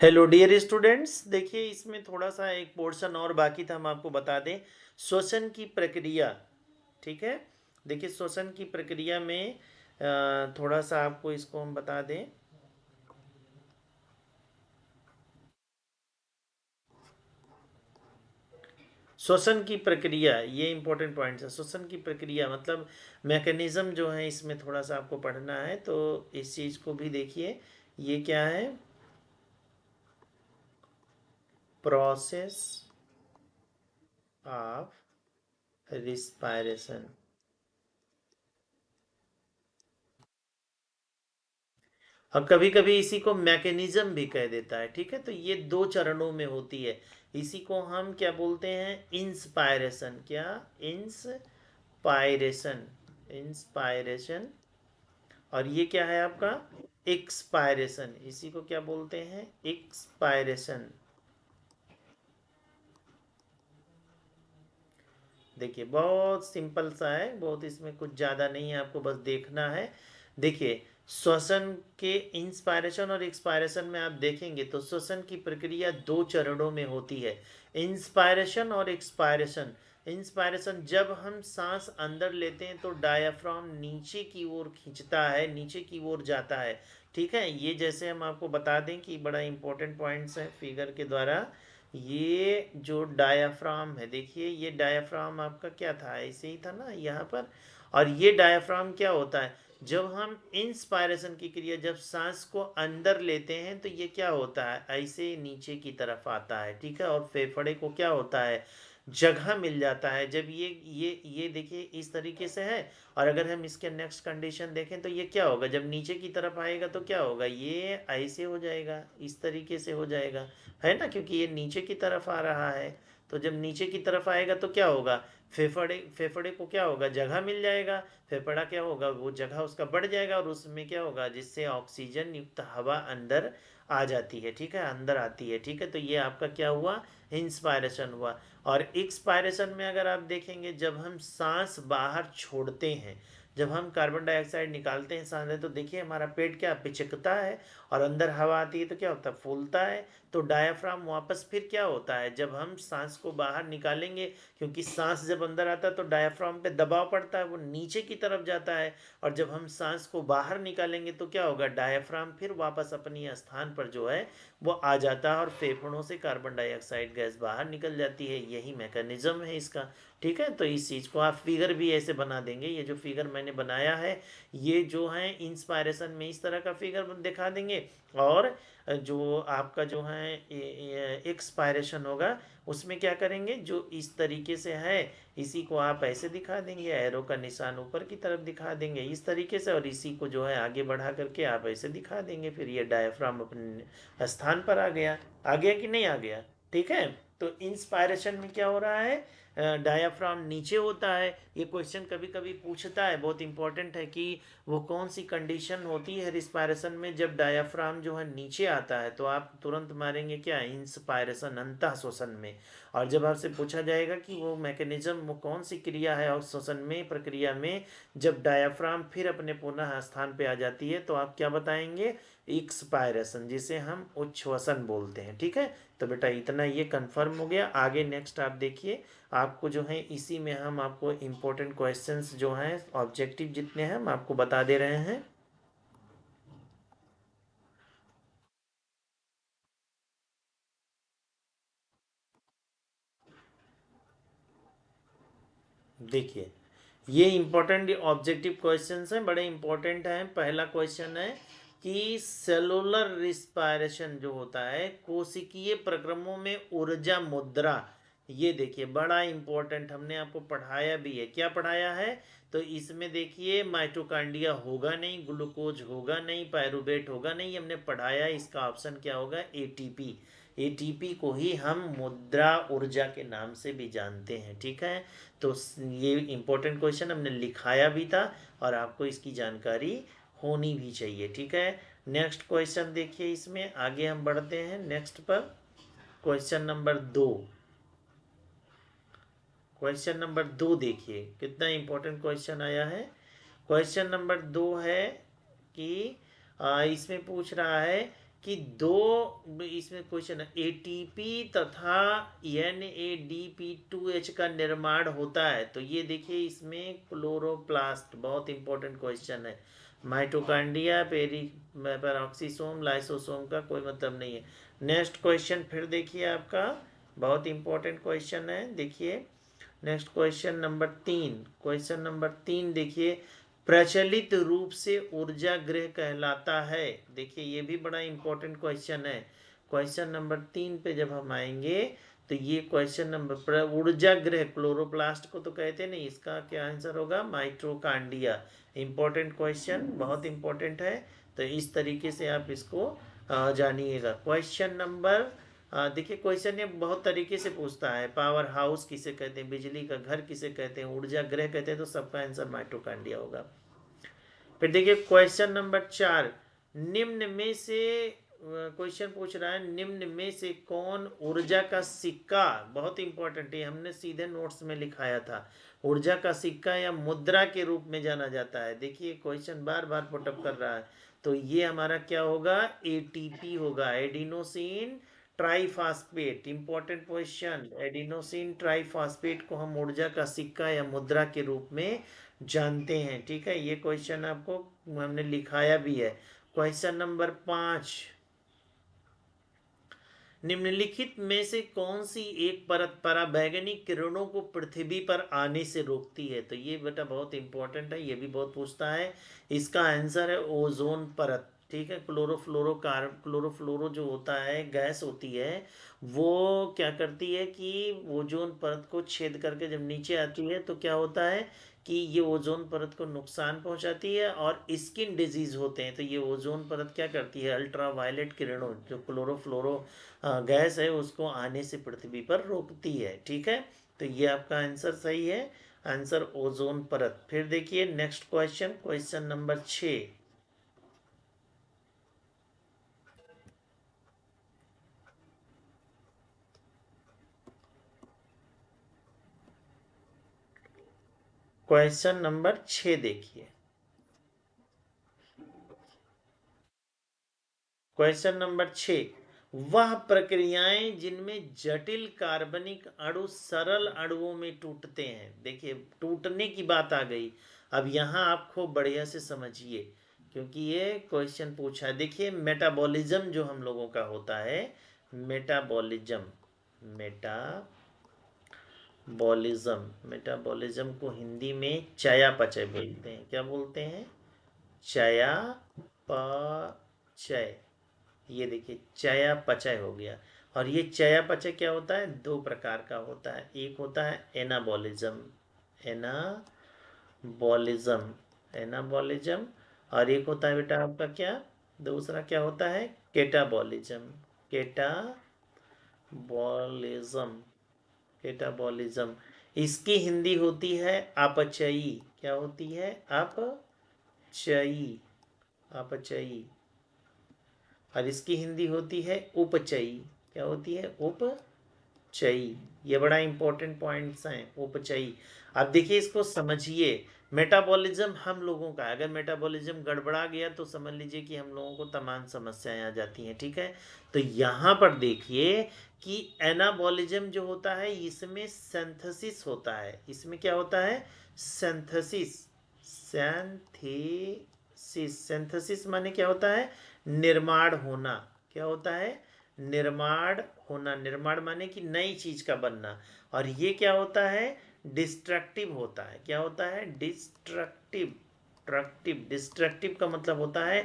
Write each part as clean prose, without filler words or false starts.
Hello dear students, देखिए इसमें थोड़ा सा एक पोर्शन और बाकी था, हम आपको बता दें श्वसन की प्रक्रिया। ठीक है, देखिए श्वसन की प्रक्रिया में थोड़ा सा आपको इसको हम बता दें। श्वसन की प्रक्रिया, ये इंपॉर्टेंट पॉइंट्स है। श्वसन की प्रक्रिया मतलब मैकेनिज्म जो है, इसमें थोड़ा सा आपको पढ़ना है, तो इस चीज़ को भी देखिए। ये क्या है? Process of respiration. और कभी कभी इसी को मैकेनिज्म भी कह देता है। ठीक है, तो ये दो चरणों में होती है। इसी को हम क्या बोलते हैं? इंस्पायरेशन। क्या? इंस्पायरेशन। इंस्पायरेशन। और ये क्या है आपका? एक्सपायरेशन। इसी को क्या बोलते हैं? एक्सपायरेशन। देखिए बहुत सिंपल सा है, बहुत इसमें कुछ ज़्यादा नहीं है, आपको बस देखना है। देखिए श्वसन के इंस्पायरेशन और एक्सपायरेशन में आप देखेंगे तो श्वसन की प्रक्रिया दो चरणों में होती है, इंस्पायरेशन और एक्सपायरेशन। इंस्पायरेशन जब हम सांस अंदर लेते हैं तो डायाफ्राम नीचे की ओर खींचता है, नीचे की ओर जाता है। ठीक है, ये जैसे हम आपको बता दें कि बड़ा इंपॉर्टेंट पॉइंट्स है फिगर के द्वारा। ये जो डायाफ्राम है, देखिए ये डायाफ्राम आपका क्या था? ऐसे ही था ना यहाँ पर। और ये डायाफ्राम क्या होता है? जब हम इंस्पायरेशन की क्रिया, जब सांस को अंदर लेते हैं तो ये क्या होता है? ऐसे नीचे की तरफ आता है। ठीक है, और फेफड़े को क्या होता है? जगह मिल जाता है। जब ये देखिए इस तरीके से है। और अगर हम इसके नेक्स्ट कंडीशन देखें तो ये क्या होगा? जब नीचे की तरफ आएगा तो क्या होगा? ये ऐसे हो जाएगा, इस तरीके से हो जाएगा, है ना, क्योंकि ये नीचे की तरफ आ रहा है। तो जब नीचे की तरफ आएगा तो क्या होगा? फेफड़े फेफड़े को क्या होगा? जगह मिल जाएगा। फेफड़ा क्या होगा? वो जगह उसका बढ़ जाएगा और उसमें क्या होगा? जिससे ऑक्सीजन युक्त हवा अंदर आ जाती है। ठीक है, अंदर आती है। ठीक है, तो ये आपका क्या हुआ? इंस्पायरेशन हुआ। और एक्सपायरेशन में अगर आप देखेंगे, जब हम सांस बाहर छोड़ते हैं, जब हम कार्बन डाइऑक्साइड निकालते हैं सांस में, तो देखिए हमारा पेट क्या पिचकता है और अंदर हवा आती है तो क्या होता है? फूलता है। तो डायाफ्राम वापस फिर क्या होता है? जब हम सांस को बाहर निकालेंगे, क्योंकि सांस जब अंदर आता है तो डायाफ्राम पे दबाव पड़ता है, वो नीचे की तरफ जाता है। और जब हम सांस को बाहर निकालेंगे तो क्या होगा? डायाफ्राम फिर वापस अपनी स्थान पर जो है वो आ जाता है और फेफड़ों से कार्बन डाइऑक्साइड गैस बाहर निकल जाती है। यही मैकेनिज्म है इसका। ठीक है, तो इस चीज़ को आप फिगर भी ऐसे बना देंगे। ये जो फिगर मैंने बनाया है, ये जो है इंस्पायरेशन में इस तरह का फिगर दिखा देंगे। और जो आपका जो है एक्सपायरेशन होगा, उसमें क्या करेंगे? जो इस तरीके से है, इसी को आप ऐसे दिखा देंगे, एरो का निशान ऊपर की तरफ दिखा देंगे इस तरीके से, और इसी को जो है आगे बढ़ा करके आप ऐसे दिखा देंगे। फिर ये डायफ्राम अपने स्थान पर आ गया कि नहीं आ गया? ठीक है, तो इंस्पायरेशन में क्या हो रहा है? डायाफ्राम नीचे होता है। ये क्वेश्चन कभी कभी पूछता है, बहुत इंपॉर्टेंट है, कि वो कौन सी कंडीशन होती है रिस्पायरेशन में जब डायाफ्राम जो है नीचे आता है? तो आप तुरंत मारेंगे क्या? इंस्पायरेशन, अंतः श्वसन में। और जब आपसे पूछा जाएगा कि वो मैकेनिज्म, वो कौन सी क्रिया है और श्वसन में प्रक्रिया में जब डायाफ्राम फिर अपने पुनः स्थान पे आ जाती है, तो आप क्या बताएंगे? एक्सपायरेशन, जिसे हम उच्छ्वसन बोलते हैं। ठीक है, तो बेटा इतना ये कंफर्म हो गया। आगे नेक्स्ट आप देखिए, आपको जो है इसी में हम आपको इम्पोर्टेंट क्वेश्चंस जो हैं, ऑब्जेक्टिव जितने हैं हम आपको बता दे रहे हैं। देखिए ये इंपॉर्टेंट ऑब्जेक्टिव क्वेश्चंस हैं, बड़े इंपॉर्टेंट हैं। पहला क्वेश्चन है कि सेलुलर रिस्पायरेशन जो होता है, कोशिकीय प्रक्रमों में ऊर्जा मुद्रा। ये देखिए बड़ा इंपॉर्टेंट, हमने आपको पढ़ाया भी है। क्या पढ़ाया है? तो इसमें देखिए माइटोकांड्रिया होगा नहीं, ग्लूकोज होगा नहीं, पायरुवेट होगा नहीं, हमने पढ़ाया। इसका ऑप्शन क्या होगा? एटीपी। एटीपी को ही हम मुद्रा ऊर्जा के नाम से भी जानते हैं। ठीक है, तो ये इम्पोर्टेंट क्वेश्चन हमने लिखाया भी था और आपको इसकी जानकारी होनी भी चाहिए। ठीक है, नेक्स्ट क्वेश्चन देखिए, इसमें आगे हम बढ़ते हैं नेक्स्ट पर। Question number 2। क्वेश्चन नंबर 2 देखिए कितना इम्पोर्टेंट क्वेश्चन आया है। क्वेश्चन नंबर 2 है कि इसमें पूछ रहा है कि दो इसमें क्वेश्चन है, एटीपी तथा NADP2H का निर्माण होता है। तो ये देखिए इसमें क्लोरोप्लास्ट, बहुत इंपॉर्टेंट क्वेश्चन है। माइटोकांड्रिया, पेरोक्सीसोम, लाइसोसोम का कोई मतलब नहीं है। नेक्स्ट क्वेश्चन फिर देखिए आपका बहुत इंपॉर्टेंट क्वेश्चन है। देखिए next question number 3, question number 3 देखिए, प्रचलित रूप से ऊर्जा गृह कहलाता है। देखिए ये भी बड़ा इंपॉर्टेंट क्वेश्चन है। क्वेश्चन नंबर 3 पे जब हम आएंगे तो ये क्वेश्चन नंबर, ऊर्जा गृह क्लोरोप्लास्ट को तो कहते नहीं, इसका क्या आंसर होगा, माइटोकांड्रिया। इंपॉर्टेंट क्वेश्चन, बहुत इंपॉर्टेंट है। तो इस तरीके से आप इसको जानिएगा। क्वेश्चन नंबर, देखिए क्वेश्चन ये बहुत तरीके से पूछता है। पावर हाउस किसे कहते हैं, बिजली का घर किसे कहते हैं, ऊर्जा गृह कहते हैं, तो सबका आंसर माइटोकांड्रिया होगा। फिर देखिए क्वेश्चन नंबर 4, निम्न में से क्वेश्चन पूछ रहा है, निम्न में से कौन ऊर्जा का सिक्का, बहुत इंपॉर्टेंट है, हमने सीधे नोट्स में लिखाया था, ऊर्जा का सिक्का या मुद्रा के रूप में जाना जाता है। देखिए क्वेश्चन बार बार पुटअप कर रहा है। तो ये हमारा क्या होगा, एटीपी होगा, adenosine triphosphate. Important question, adenosine triphosphate को हम ऊर्जा का सिक्का या मुद्रा के रूप में जानते हैं। ठीक है, ये क्वेश्चन आपको हमने लिखाया भी है। क्वेश्चन नंबर 5, निम्नलिखित में से कौन सी एक परत पराबैंगनी किरणों को पृथ्वी पर आने से रोकती है। तो ये बेटा बहुत इंपॉर्टेंट है, ये भी बहुत पूछता है। इसका आंसर है ओजोन परत। ठीक है, क्लोरोफ्लोरो जो होता है, गैस होती है, वो क्या करती है कि ओजोन परत को छेद करके जब नीचे आती है तो क्या होता है कि ये ओजोन परत को नुकसान पहुंचाती है और स्किन डिजीज होते हैं। तो ये ओजोन परत क्या करती है, अल्ट्रा वायलेट किरणों जो क्लोरोफ्लोरो गैस है उसको आने से पृथ्वी पर रोकती है। ठीक है, तो ये आपका आंसर सही है, आंसर ओजोन परत। फिर देखिए next question, question number 6, question number 6 देखिए, क्वेश्चन नंबर 6, वह प्रक्रियाएं जिनमें जटिल कार्बनिक अणु सरल अणुओं में टूटते हैं। देखिए टूटने की बात आ गई, अब यहां आप खूब बढ़िया से समझिए क्योंकि ये क्वेश्चन पूछा है। देखिए मेटाबॉलिज्म जो हम लोगों का होता है, मेटाबॉलिज्म, मेटाबॉलिज्म को हिंदी में चयापचय बोलते हैं। क्या बोलते हैं, चयापचय। ये देखिए चयापचय हो गया। और ये चयापचय क्या होता है, दो प्रकार का होता है, एक होता है एनाबॉलिज्म, एनाबॉलिज्म, एनाबॉलिज्म, और एक होता है बेटा आपका क्या, दूसरा क्या होता है, केटाबॉलिज्म, केटाबॉलिज्म, केटाबॉलिज्म। इसकी हिंदी होती है अपचयी। क्या होती है, अपचयी, अपचयी। और इसकी हिंदी होती है उपचयी। क्या होती है, उपचयी। ये बड़ा इंपॉर्टेंट पॉइंट्स हैं, उपचयी। अब देखिए इसको समझिए, मेटाबॉलिज्म हम लोगों का, अगर मेटाबॉलिज्म गड़बड़ा गया तो समझ लीजिए कि हम लोगों को तमाम समस्याएं आ जाती हैं। ठीक है, तो यहाँ पर देखिए कि एनाबॉलिज्म जो होता है इसमें सिंथेसिस होता है। इसमें क्या होता है, सिंथेसिस, सिंथेसिस, सिंथेसिस माने क्या होता है, निर्माण होना। क्या होता है, निर्माण होना, निर्माण माने कि नई चीज का बनना। और ये क्या होता है, डिस्ट्रक्टिव होता है। क्या होता है, डिस्ट्रक्टिव, डिस्ट्रक्टिव का मतलब होता है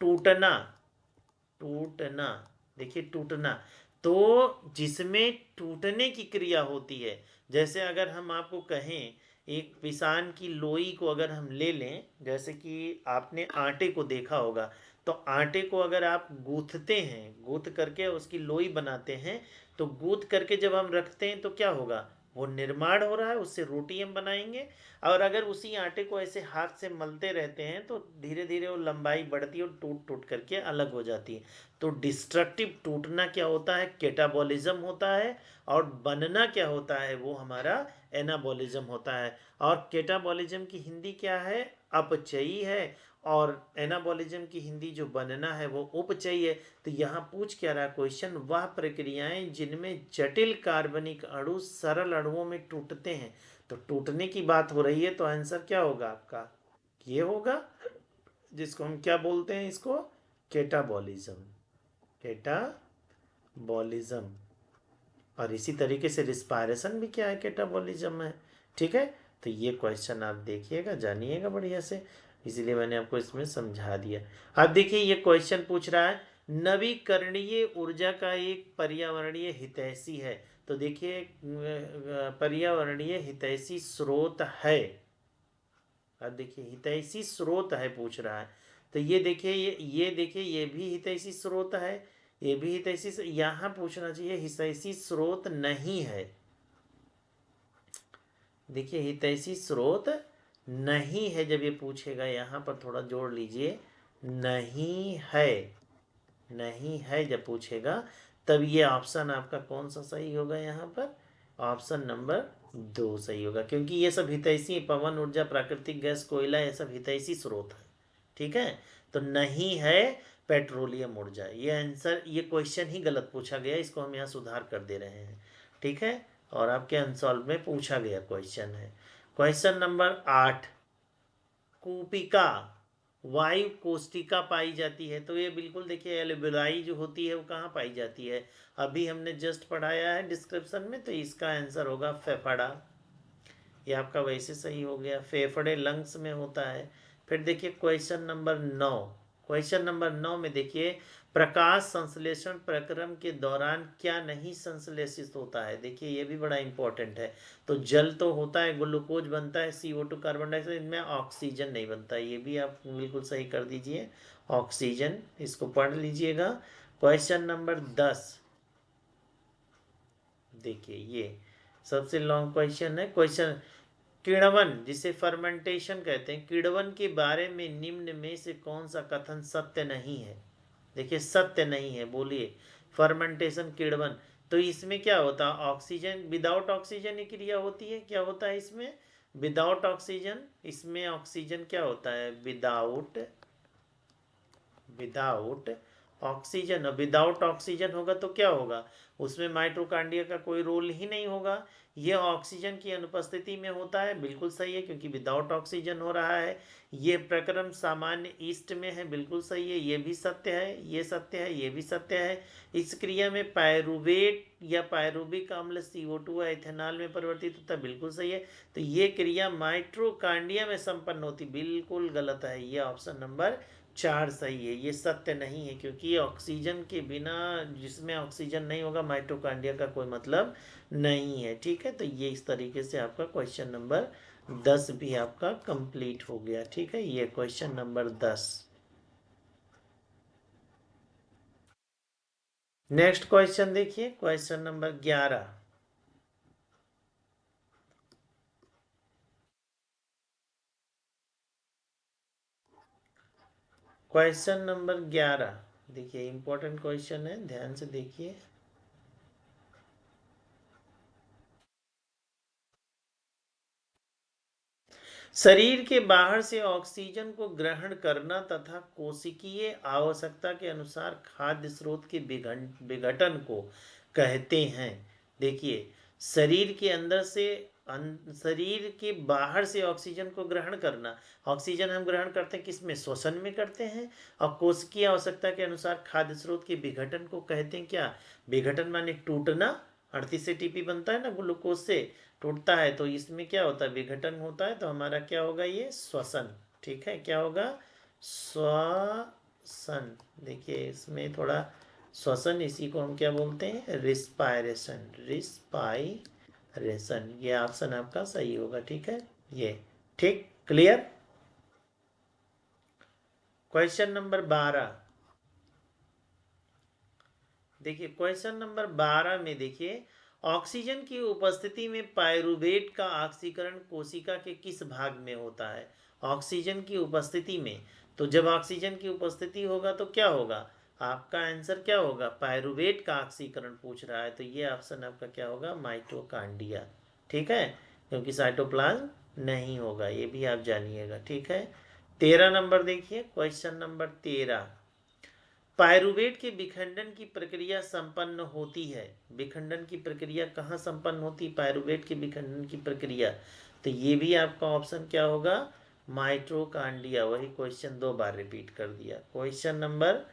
टूटना, टूटना। देखिए टूटना, तो जिसमें टूटने की क्रिया होती है, जैसे अगर हम आपको कहें एक पिसान की लोई को अगर हम ले लें, जैसे कि आपने आटे को देखा होगा, तो आटे को अगर आप गूंथते हैं, गूंथ करके उसकी लोई बनाते हैं, तो गूंथ करके जब हम रखते हैं तो क्या होगा, वो निर्माण हो रहा है, उससे रोटी हम बनाएंगे। और अगर उसी आटे को ऐसे हाथ से मलते रहते हैं तो धीरे धीरे वो लंबाई बढ़ती है और टूट टूट करके अलग हो जाती है। तो डिस्ट्रक्टिव टूटना क्या होता है, केटाबॉलिज्म होता है, और बनना क्या होता है, वो हमारा एनाबॉलिज्म होता है। और केटाबॉलिज्म की हिंदी क्या है, अपचयी है। और एनाबॉलिज्म की हिंदी जो बनना है वो उपचयी है। तो यहाँ पूछ क्या रहा क्वेश्चन, वह प्रक्रियाएं जिनमें जटिल कार्बनिक अणु सरल अणुओं में टूटते हैं। तो टूटने की बात हो रही है, तो आंसर क्या होगा आपका, ये होगा, जिसको हम क्या बोलते हैं, इसको केटाबॉलिज्म। केटाबॉलिज्म। और इसी तरीके से रिस्पायरेशन भी क्या है, केटाबॉलिज्म है। ठीक है, तो ये क्वेश्चन आप देखिएगा, जानिएगा बढ़िया से, इसीलिए मैंने आपको इसमें समझा दिया। अब देखिए ये क्वेश्चन पूछ रहा है, नवीकरणीय ऊर्जा का एक पर्यावरणीय हितैषी है। तो देखिए पर्यावरणीय हितैषी स्रोत है। अब देखिए हितैषी स्रोत है पूछ रहा है, तो ये देखिए ये देखिए ये भी हितैषी स्रोत है, ये भी हितैषी यहाँ पूछना चाहिए हितैषी स्रोत नहीं है। देखिए हितैषी स्रोत नहीं है, जब ये पूछेगा यहाँ पर थोड़ा जोड़ लीजिए, नहीं है, नहीं है जब पूछेगा, तब ये ऑप्शन आपका कौन सा सही होगा, यहाँ पर ऑप्शन नंबर 2 सही होगा, क्योंकि ये सब हितैषी, पवन ऊर्जा, प्राकृतिक गैस, कोयला, ये सब हितैषी स्रोत है। ठीक है, तो नहीं है पेट्रोलियम ऊर्जा, ये आंसर, ये क्वेश्चन ही गलत पूछा गया, इसको हम यहाँ सुधार कर दे रहे हैं। ठीक है, और आपके अनसॉल्व में पूछा गया क्वेश्चन है। क्वेश्चन नंबर 8, कूपिका वायु कोष्टिका पाई जाती है। तो ये बिल्कुल देखिए एल्वेलाई जो होती है वो कहाँ पाई जाती है, अभी हमने जस्ट पढ़ाया है डिस्क्रिप्शन में, तो इसका आंसर होगा फेफड़ा। ये आपका वैसे सही हो गया, फेफड़े लंग्स में होता है। फिर देखिए क्वेश्चन नंबर 9, क्वेश्चन नंबर 9 में देखिए, प्रकाश संश्लेषण प्रक्रम के दौरान क्या नहीं संश्लेषित होता है। देखिए ये भी बड़ा इंपॉर्टेंट है। तो जल तो होता है, ग्लूकोज बनता है, CO2 कार्बन डाइऑक्साइड, इनमें ऑक्सीजन नहीं बनता, ये भी आप बिल्कुल सही कर दीजिए, ऑक्सीजन, इसको पढ़ लीजिएगा। क्वेश्चन नंबर 10, देखिए ये सबसे लॉन्ग क्वेश्चन है। क्वेश्चन, किण्वन जिसे फर्मेंटेशन कहते हैं, किण्वन के बारे में निम्न में से कौन सा कथन सत्य नहीं है। देखिए सत्य नहीं है, बोलिए, फर्मेंटेशन किण्वन, तो इसमें क्या होता है, ऑक्सीजन, विदाउट ऑक्सीजन की क्रिया होती है, क्या होता है इसमें, विदाउट ऑक्सीजन, इसमें ऑक्सीजन क्या होता है, without, without oxygen, without oxygen होगा तो क्या होगा, उसमें माइटोकांड्रिया का कोई रोल ही नहीं होगा, ये ऑक्सीजन की अनुपस्थिति में होता है, बिल्कुल सही है, क्योंकि विदाउट ऑक्सीजन हो रहा है। ये प्रक्रम सामान्य ईस्ट में है, बिल्कुल सही है, ये भी सत्य है, ये सत्य है, ये भी सत्य है। इस क्रिया में पायरुवेट या पायरुविक अम्ल CO2 या इथेनॉल में परिवर्तित होता है, बिल्कुल सही है। तो ये क्रिया माइटोकांड्रिया में संपन्न होती, बिल्कुल गलत है, ये ऑप्शन नंबर 4 सही है, ये सत्य नहीं है, क्योंकि ऑक्सीजन के बिना, जिसमें ऑक्सीजन नहीं होगा, माइटोकांड्रिया का कोई मतलब नहीं है। ठीक है, तो ये इस तरीके से आपका क्वेश्चन नंबर 10 भी आपका कंप्लीट हो गया। ठीक है, ये क्वेश्चन नंबर 10। नेक्स्ट क्वेश्चन देखिए, क्वेश्चन नंबर 11, क्वेश्चन नंबर 11 देखिए इंपॉर्टेंट क्वेश्चन है, ध्यान से देखिए। शरीर के बाहर से ऑक्सीजन को ग्रहण करना तथा कोशिकीय आवश्यकता के अनुसार खाद्य स्रोत के विघटन को कहते हैं। देखिए शरीर के अंदर से शरीर के बाहर से ऑक्सीजन को ग्रहण करना, ऑक्सीजन हम ग्रहण करते हैं किस में, श्वसन में करते हैं, और कोशिकीय आवश्यकता के अनुसार खाद्य स्रोत के विघटन को कहते हैं क्या, विघटन माने टूटना, 38 ATP बनता है ना ग्लूकोज से, टूटता है, तो इसमें क्या होता है, विघटन होता है, तो हमारा क्या होगा, ये श्वसन। ठीक है, क्या होगा, श्वसन। देखिए इसमें थोड़ा श्वसन, इसी को हम क्या बोलते हैं, रिस्पायरेशन, रिस्पायरेशन, ये ऑप्शन आपका सही होगा। ठीक है, ये ठीक, क्लियर। क्वेश्चन नंबर 12, देखिए क्वेश्चन नंबर 12 में देखिए, ऑक्सीजन की उपस्थिति में पायरुवेट का ऑक्सीकरण कोशिका के किस भाग में होता है। ऑक्सीजन की उपस्थिति में, तो जब ऑक्सीजन की उपस्थिति होगा तो क्या होगा, आपका आंसर क्या होगा, पायरुवेट का ऑक्सीकरण पूछ रहा है, तो ये ऑप्शन आपका क्या होगा, माइटोकांड्रिया। ठीक है, क्योंकि साइटोप्लाज्म नहीं होगा, ये भी आप जानिएगा। ठीक है, 13 नंबर देखिए, क्वेश्चन नंबर 13। पायरुवेट के विखंडन की प्रक्रिया संपन्न होती है। विखंडन की प्रक्रिया कहाँ संपन्न होती है? पायरुवेट के विखंडन की प्रक्रिया। तो ये भी आपका ऑप्शन क्या होगा? माइटोकांड्रिया। वही क्वेश्चन 2 बार रिपीट कर दिया। क्वेश्चन नंबर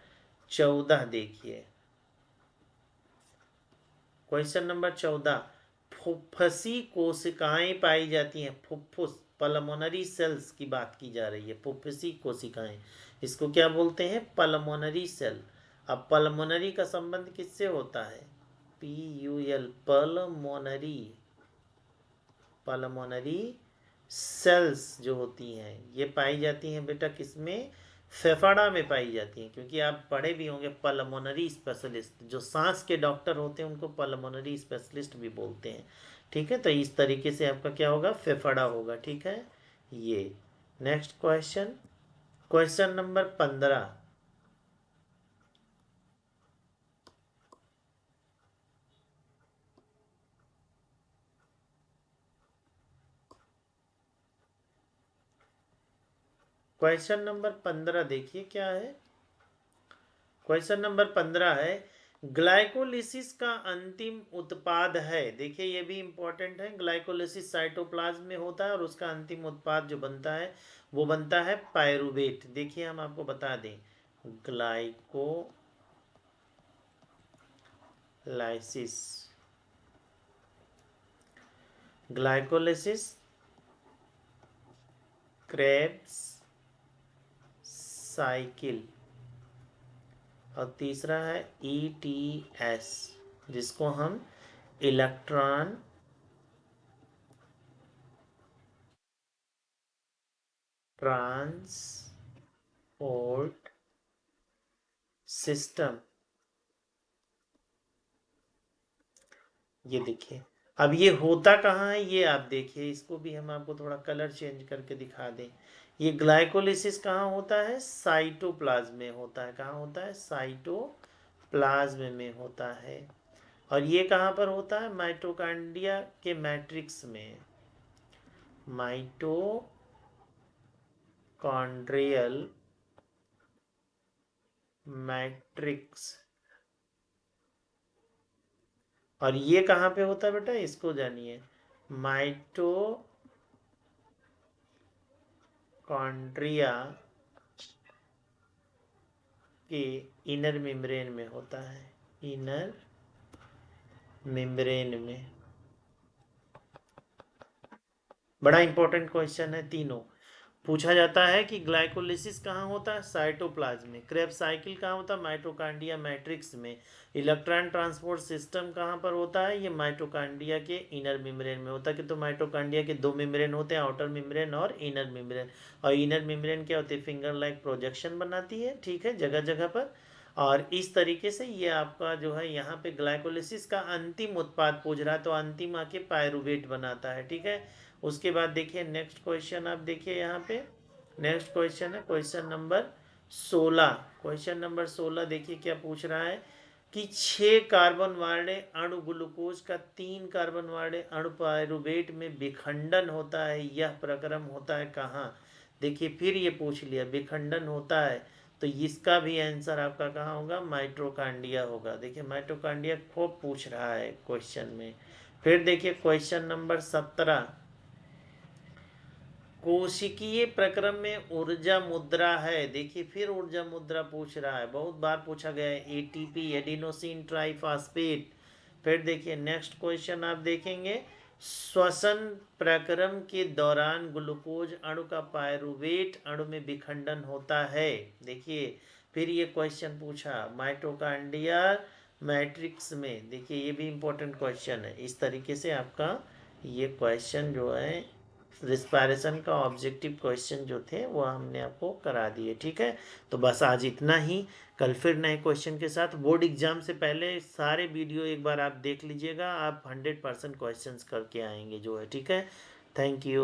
14 देखिए, क्वेश्चन नंबर 14। फुफ्फुसी कोशिकाएं पाई जाती हैं। फुफ्फुस, पल्मोनरी सेल्स की बात की जा रही है। फुफ्फुसी कोशिकाएं, इसको क्या बोलते हैं? Pulmonary cell. अब पल्मोनरी का संबंध किससे होता है? PUL, pulmonary. पल्मोनरी सेल्स जो होती हैं ये पाई जाती हैं बेटा किसमें? फेफड़ा में पाई जाती हैं। क्योंकि आप पढ़े भी होंगे पल्मोनरी स्पेशलिस्ट, जो सांस के डॉक्टर होते हैं उनको पल्मोनरी स्पेशलिस्ट भी बोलते हैं। ठीक है, तो इस तरीके से आपका क्या होगा? फेफड़ा होगा। ठीक है, ये। Next question, question number 15। Question number 15 देखिए क्या है। क्वेश्चन नंबर 15 है, ग्लाइकोलिसिस का अंतिम उत्पाद है। देखिए ये भी इंपॉर्टेंट है। ग्लाइकोलिसिस साइटोप्लाज्म में होता है और उसका अंतिम उत्पाद जो बनता है वो बनता है पायरुवेट। देखिए हम आपको बता दें, ग्लाइकोलाइसिस, ग्लाइकोलिसिस, क्रेब्स साइकिल, और तीसरा है ETS, जिसको हम इलेक्ट्रॉन ट्रांसपोर्ट सिस्टम। ये देखिए, अब ये होता कहाँ है ये आप देखिए, इसको भी हम आपको थोड़ा कलर चेंज करके दिखा दें। ये ग्लाइकोलिसिस कहाँ होता है? साइटोप्लाज्म में होता है। कहाँ होता है? साइटोप्लाज्म में होता है। और ये कहाँ पर होता है? माइटोकांड्रिया के मैट्रिक्स में। Mitochondrial matrix. और ये कहाँ पे होता है बेटा? इसको जानिए, माइटोकॉन्ड्रिया के इनर मेम्ब्रेन में होता है। इनर मेम्ब्रेन में। बड़ा इंपॉर्टेंट क्वेश्चन है तीनों। पूछा जाता है कि ग्लाइकोलिसिस कहाँ होता है? साइटोप्लाज्म में। क्रेब साइकिल कहाँ होता है? माइटोकांड्रिया मैट्रिक्स में। इलेक्ट्रॉन ट्रांसपोर्ट सिस्टम कहाँ पर होता है? ये माइटोकांड्रिया के इनर मेम्ब्रेन में होता है। कि तो माइटोकांड्रिया के 2 मेम्ब्रेन होते हैं, आउटर मेम्ब्रेन और इनर मेम्ब्रेन। और इनर मेम्ब्रेन क्या होती है? फिंगर लाइक प्रोजेक्शन बनाती है। ठीक है, जगह जगह पर। और इस तरीके से ये आपका जो है यहाँ पे ग्लाइकोलिसिस का अंतिम उत्पाद पूछ रहा है, तो अंतिम आके पायरुवेट बनाता है। ठीक है, उसके बाद देखिए नेक्स्ट क्वेश्चन आप देखिए यहाँ पे। नेक्स्ट क्वेश्चन है क्वेश्चन नंबर 16। क्वेश्चन नंबर 16 देखिए क्या पूछ रहा है कि 6 कार्बन वाले अणु ग्लूकोज का 3 कार्बन वाले अणु पायरुवेट में विखंडन होता है। यह प्रक्रम होता है कहाँ? देखिए फिर ये पूछ लिया विखंडन होता है, तो इसका भी आंसर आपका कहाँ होगा? माइटोकांड्रिया होगा। देखिए माइटोकांड्रिया खूब पूछ रहा है क्वेश्चन में। फिर देखिए क्वेश्चन नंबर 17। कोशिकीय प्रक्रम में ऊर्जा मुद्रा है। देखिए फिर ऊर्जा मुद्रा पूछ रहा है, बहुत बार पूछा गया है। ATP, adenosine triphosphate. फिर देखिए नेक्स्ट क्वेश्चन आप देखेंगे, श्वसन प्रक्रम के दौरान ग्लूकोज अणु का पायरुवेट अणु में विखंडन होता है। देखिए फिर ये क्वेश्चन पूछा माइटोकांड्रिया मैट्रिक्स में। देखिए ये भी इंपॉर्टेंट क्वेश्चन है। इस तरीके से आपका ये क्वेश्चन जो है रिस्पायरेशन का ऑब्जेक्टिव क्वेश्चन जो थे वो हमने आपको करा दिए। ठीक है, तो बस आज इतना ही। कल फिर नए क्वेश्चन के साथ। बोर्ड एग्जाम से पहले सारे वीडियो एक बार आप देख लीजिएगा, आप 100% क्वेश्चंस करके आएंगे जो है। ठीक है, थैंक यू।